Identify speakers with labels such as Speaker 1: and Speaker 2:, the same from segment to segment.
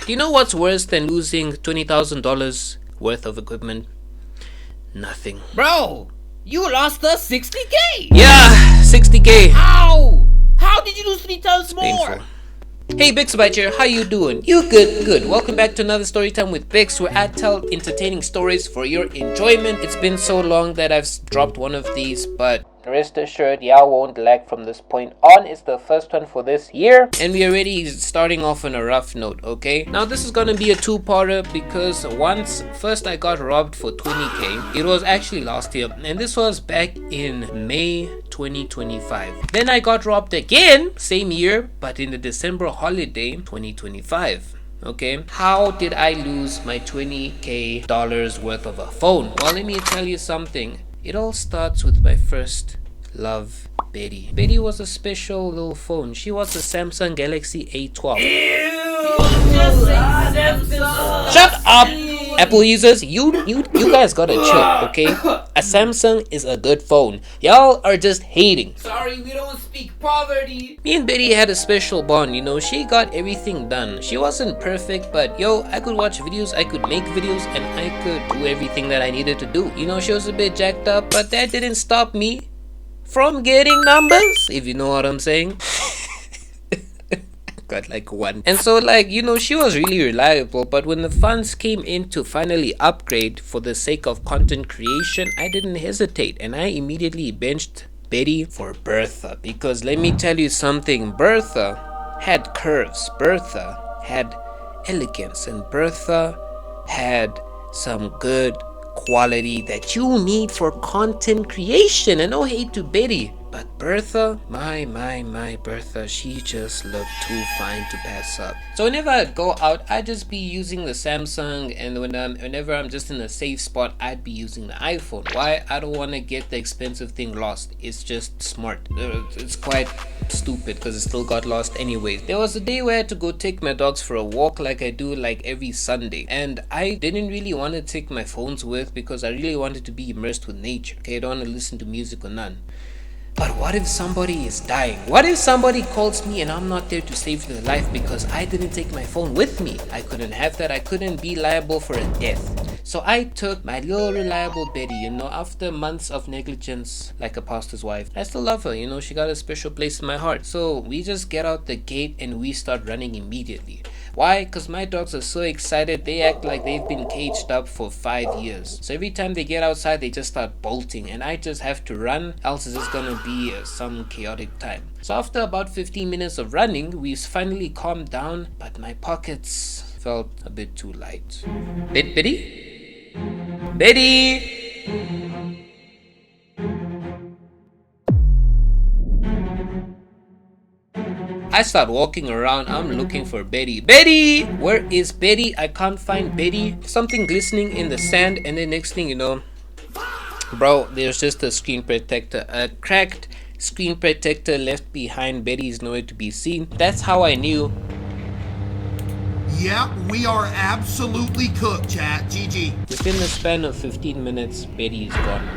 Speaker 1: Do you know what's worse than losing $20,000 worth of equipment? Nothing.
Speaker 2: Bro, you lost us 60K.
Speaker 1: Yeah, 60K.
Speaker 2: Ow! How did you lose 3 times more?
Speaker 1: Painful. Hey Bixbyte here, how you doing? You good? Good. Welcome back to another story time with Bix, where I tell entertaining stories for your enjoyment. It's been so long that I've dropped one of these, but rest assured, y'all won't lag from this point on. It's the first one for this year, and we're already starting off on a rough note, okay? Now this is gonna be a two-parter because first I got robbed for 20K. It was actually last year, and this was back in May 2025. Then I got robbed again, same year, but in the December holiday 2025. Okay, how did I lose my $20K worth of a phone? Well, let me tell you something. It all starts with my first love, Betty. Betty was a special little phone. She was a Samsung Galaxy A12. Shut up! Apple users, you guys gotta chill, okay? A Samsung is a good phone. Y'all are just hating.
Speaker 2: Sorry, we don't speak poverty.
Speaker 1: Me and Betty had a special bond, you know. She got everything done. She wasn't perfect, but yo, I could watch videos, I could make videos, and I could do everything that I needed to do. You know, she was a bit jacked up, but that didn't stop me from getting numbers, if you know what I'm saying. Got like one. And so, like, you know, she was really reliable, but when the funds came in to finally upgrade for the sake of content creation, I didn't hesitate, and I immediately benched Betty for Bertha. Because let me tell you something, Bertha had curves, Bertha had elegance, and Bertha had some good quality that you need for content creation. And no hate to Betty, but Bertha, my Bertha, she just looked too fine to pass up. So whenever I'd go out, I'd just be using the Samsung, and whenever I'm just in a safe spot, I'd be using the iPhone. Why? I don't want to get the expensive thing lost. It's just smart. It's quite stupid because it still got lost anyways. There was a day where I had to go take my dogs for a walk like I do like every Sunday, and I didn't really want to take my phones with because I really wanted to be immersed with nature. Okay, I don't want to listen to music or none. But what if somebody is dying? What if somebody calls me and I'm not there to save their life because I didn't take my phone with me? I couldn't have that. I couldn't be liable for a death. So I took my little reliable Betty, you know, after months of negligence like a pastor's wife. I still love her, you know, she got a special place in my heart. So we just get out the gate and we start running immediately. Why? Because my dogs are so excited, they act like they've been caged up for 5 years. So every time they get outside, they just start bolting, and I just have to run, else it's just gonna be some chaotic time. So after about 15 minutes of running, we finally calmed down, but my pockets felt a bit too light. Betty? Betty! I start walking around, I'm looking for Betty. Betty! Where is Betty? I can't find Betty. Something glistening in the sand, and then next thing you know, bro, there's just a screen protector. A cracked screen protector left behind. Betty is nowhere to be seen. That's how I knew.
Speaker 3: Yeah, we are absolutely cooked, chat. GG.
Speaker 1: Within the span of 15 minutes, Betty is gone.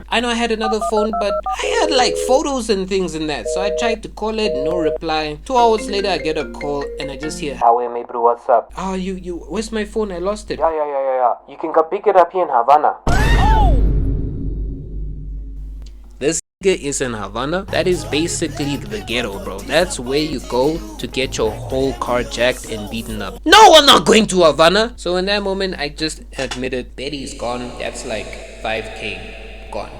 Speaker 1: I know I had another phone, but I had like photos and things in that. So I tried to call it, no reply. 2 hours later, I get a call and I just hear,
Speaker 4: How am I, bro? What's up?
Speaker 1: oh, where's my phone? I lost it.
Speaker 4: Yeah. You can come pick it up here in Havana.
Speaker 1: This nigga is in Havana. That is basically the ghetto, bro. That's where you go to get your whole car jacked and beaten up. No, I'm not going to Havana. So in that moment, I just admitted Betty's gone. That's like 5K gone.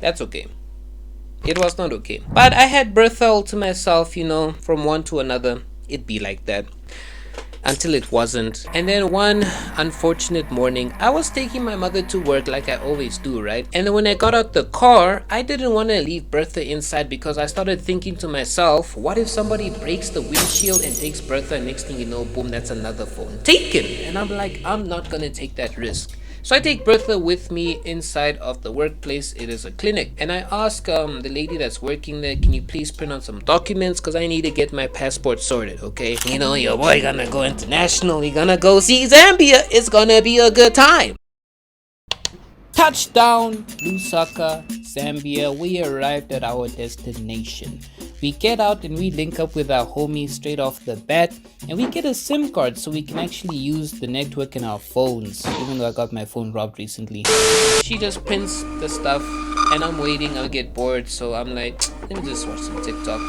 Speaker 1: That's okay. It was not okay. But I had Bertha all to myself, you know, from one to another. It'd be like that. Until it wasn't. And then one unfortunate morning, I was taking my mother to work like I always do, right? And then when I got out the car, I didn't want to leave Bertha inside because I started thinking to myself, what if somebody breaks the windshield and takes Bertha, and next thing you know, boom, that's another phone taken. And I'm like, I'm not gonna take that risk. So I take Bertha with me inside of the workplace. It is a clinic, and I ask the lady that's working there, can you please print out some documents because I need to get my passport sorted, okay? You know, your boy gonna go international, he gonna go see Zambia, it's gonna be a good time. Touchdown, Lusaka, Zambia. We arrived at our destination. We get out and we link up with our homie straight off the bat, and we get a SIM card so we can actually use the network in our phones, even though I got my phone robbed recently. She just prints the stuff and I'm waiting. I'll get bored, so I'm like, let me just watch some TikTok.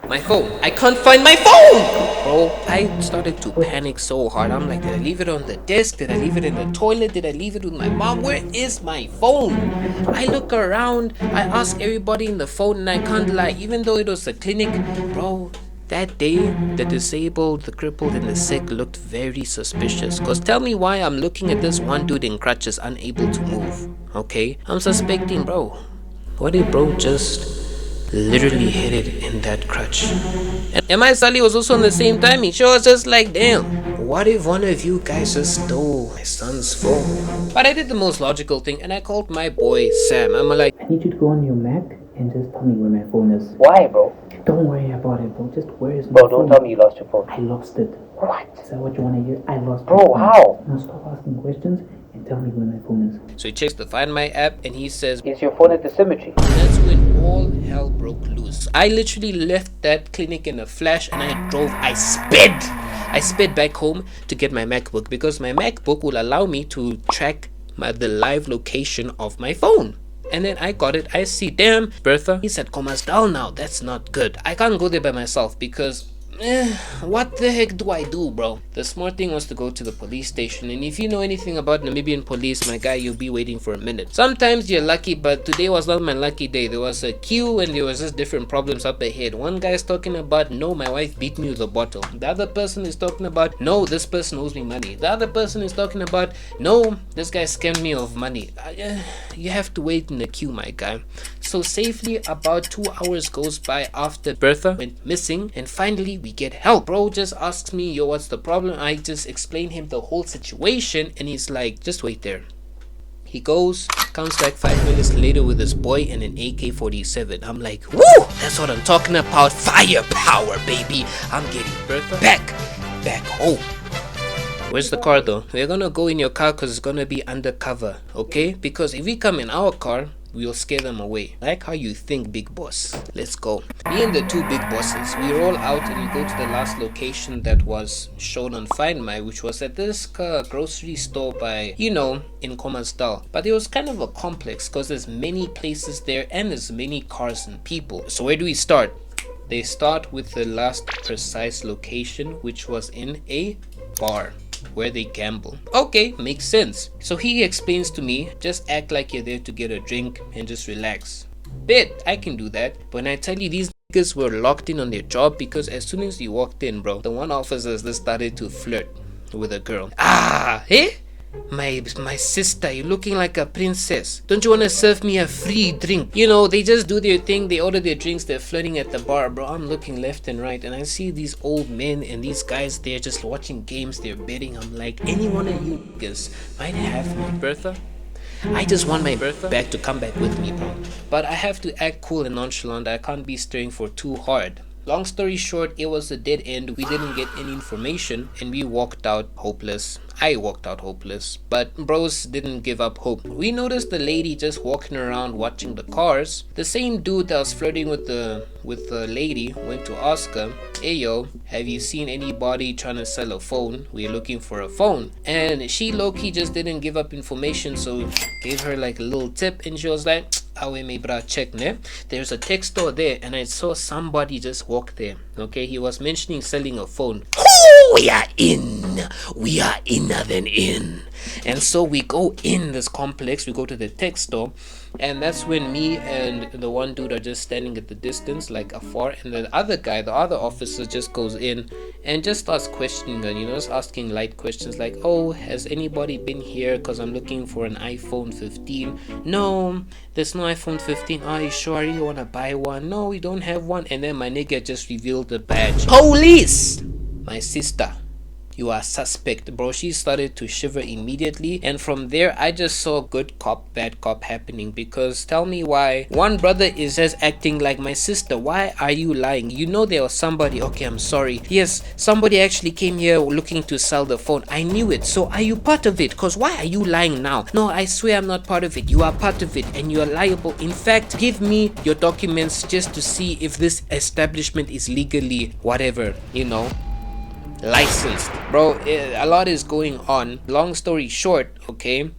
Speaker 1: My phone. I can't find my phone! Bro, I started to panic so hard. I'm like, did I leave it on the desk? Did I leave it in the toilet? Did I leave it with my mom? Where is my phone? I look around. I ask everybody in the phone, and I can't lie. Even though it was a clinic, bro, that day, the disabled, the crippled, and the sick looked very suspicious. Cause tell me why I'm looking at this one dude in crutches unable to move. Okay? I'm suspecting, bro. What if bro just literally hit it in that crutch? And my Sully was also on the same timing. She was just like, damn, what if one of you guys just stole my son's phone? But I did the most logical thing and I called my boy Sam. I'm like,
Speaker 5: I need you to go on your Mac and just tell me where my phone is.
Speaker 6: Why, bro?
Speaker 5: Don't worry about it, bro. Just where is my
Speaker 6: Bro,
Speaker 5: phone?
Speaker 6: don't tell me you lost your phone.
Speaker 5: I lost it.
Speaker 6: What?
Speaker 5: Is that what you want to hear? I lost
Speaker 6: Bro,
Speaker 5: my phone.
Speaker 6: how?
Speaker 5: Now stop asking questions and tell me where my phone is.
Speaker 1: so he checks the Find My app and he says,
Speaker 6: Is your phone at the cemetery?
Speaker 1: that's when all hell broke loose. I literally left that clinic in a flash and I sped back home to get my MacBook, because my MacBook will allow me to track the live location of my phone. And then I got it. I see, damn, Bertha, he's at Khomasdal now. That's not good. I can't go there by myself because what the heck do I do, bro? The smart thing was to go to the police station, and if you know anything about Namibian police, my guy, you'll be waiting for a minute. Sometimes you're lucky, but today was not my lucky day. There was a queue and there was just different problems up ahead. One guy's talking about, no, my wife beat me with a bottle. The other person is talking about, no, this person owes me money. The other person is talking about, no, this guy scammed me of money. You have to wait in the queue, my guy. So safely about 2 hours goes by after Bertha went missing, and finally we get help. Bro just asks me, yo, what's the problem? I just explain him the whole situation and he's like, just wait there. He goes, comes back 5 minutes later with his boy and an AK-47. I'm like, woo, that's what I'm talking about. Firepower, baby. I'm getting Bertha back home. Where's the car though? We're gonna go in your car because it's gonna be undercover, okay? Because if we come in our car, we'll scare them away. Like how you think, big boss. Let's go. Me and the two big bosses, we roll out and we go to the last location that was shown on Find My, which was at this grocery store by, you know, in Khomasdal. But it was kind of a complex because there's many places there and there's many cars and people. So where do we start? They start with the last precise location, which was in a bar where they gamble. Okay, makes sense. So he explains to me, just act like you're there to get a drink and just relax. Bet, I can do that. But when I tell you, these niggas were locked in on their job, because as soon as you walked in, bro, the one officer just started to flirt with a girl. My sister, you're looking like a princess. Don't you want to serve me a free drink? You know, they just do their thing. They order their drinks. They're flirting at the bar, bro. I'm looking left and right and I see these old men and these guys, they're just watching games. They're betting. I'm like, any one of you niggas might have my Bertha. I just want my Bertha back to come back with me, bro. But I have to act cool and nonchalant. I can't be staring for too hard. Long story short, it was a dead end. We didn't get any information and we walked out hopeless. I walked out hopeless, but bros didn't give up hope. We noticed the lady just walking around watching the cars. The same dude that was flirting with the lady went to ask her, hey yo, have you seen anybody trying to sell a phone? We're looking for a phone. And she low-key just didn't give up information, so gave her like a little tip and she was like, awe me bra, check ne. There's a tech store there and I saw somebody just walk there. Okay, he was mentioning selling a phone. We are inner than in. And so we go in this complex, we go to the tech store, and that's when me and the one dude are just standing at the distance, like afar, and the other guy, the other officer, just goes in and just starts questioning her, you know, just asking light questions like, oh, has anybody been here because I'm looking for an iPhone 15? No, there's no iPhone 15. Are you sure you want to buy one? No, we don't have one. And then my nigga just revealed the badge. Police! My sister, You are suspect, bro. She started to shiver immediately, and from there I just saw good cop bad cop happening. Because tell me why one brother is just acting like my sister. Why are you lying? You know there was somebody. Okay, I'm sorry. Yes, somebody actually came here looking to sell the phone. I knew it. So are you part of it? Because why are you lying now? No, I swear I'm not part of it. You are part of it and you are liable. In fact, give me your documents just to see if this establishment is legally whatever, you know, licensed. Bro, a lot is going on. Long story short, okay,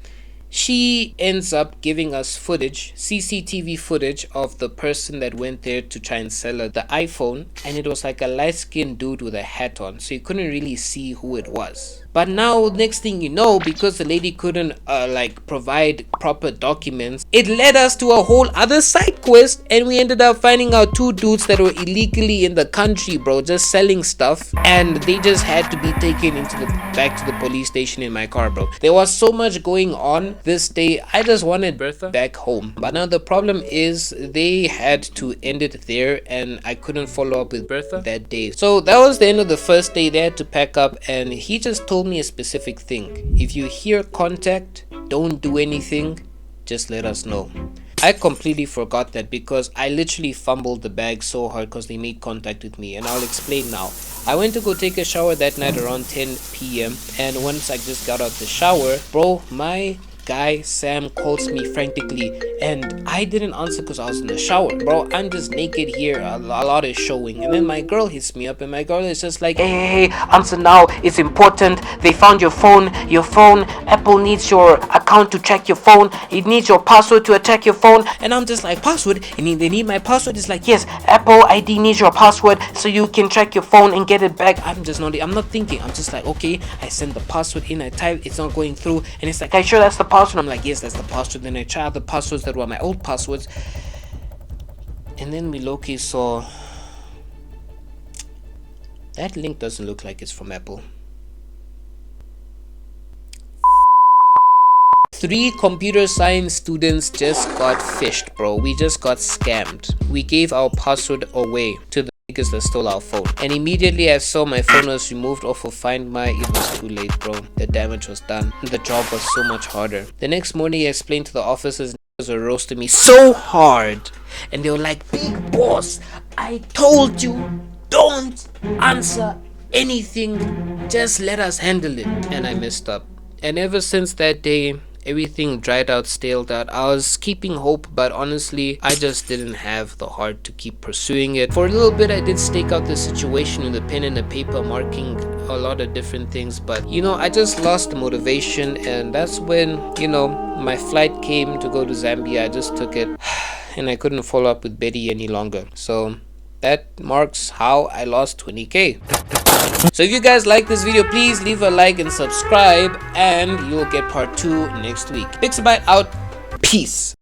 Speaker 1: she ends up giving us footage, CCTV footage of the person that went there to try and sell her the iPhone, and it was like a light-skinned dude with a hat on, so you couldn't really see who it was. But now, next thing you know, because the lady couldn't like provide proper documents, it led us to a whole other side quest, and we ended up finding out two dudes that were illegally in the country, bro, just selling stuff, and they just had to be taken into the back to the police station in my car, bro. There was so much going on this day. I just wanted Bertha back home, but now the problem is they had to end it there, and I couldn't follow up with Bertha that day. So that was the end of the first day. They had to pack up, and he just told me a specific thing: if you hear contact, don't do anything, just let us know. I completely forgot that because I literally fumbled the bag so hard because they made contact with me, and I'll explain now. I went to go take a shower that night around 10 p.m. and once I just got out the shower, bro, my guy Sam calls me frantically, and I didn't answer because I was in the shower, bro. I'm just naked here, a lot is showing, and then my girl hits me up, and my girl is just like, hey, answer now, it's important, they found your phone, Apple needs your account to check your phone, it needs your password to attack your phone. And I'm just like, password? And they need my password? It's like, yes, Apple ID needs your password so you can track your phone and get it back. I'm not thinking. I'm just like, okay, I send the password in, I type, it's not going through, and it's like, are you sure that's the password? I'm like, yes, that's the password. Then I try out the passwords that were my old passwords, and then we low-key saw that link doesn't look like it's from Apple. 3 computer science students just got fished, bro. We just got scammed. We gave our password away to the niggas that stole our phone, and immediately I saw my phone was removed off of Find My. It was too late, bro. The damage was done. The job was so much harder. The next morning I explained to the officers, niggas were roasting me so hard, and they were like, big boss, I told you, don't answer anything, just let us handle it. And I messed up, and ever since that day everything dried out, staled out. I was keeping hope, but honestly I just didn't have the heart to keep pursuing it. For a little bit I did stake out the situation with a pen and a paper, marking a lot of different things, but you know, I just lost the motivation, and that's when, you know, my flight came to go to Zambia. I just took it and I couldn't follow up with Betty any longer. So that marks how I lost 20k. So if you guys like this video, please leave a like and subscribe, and you'll get part 2 next week. Pixabite out. Peace.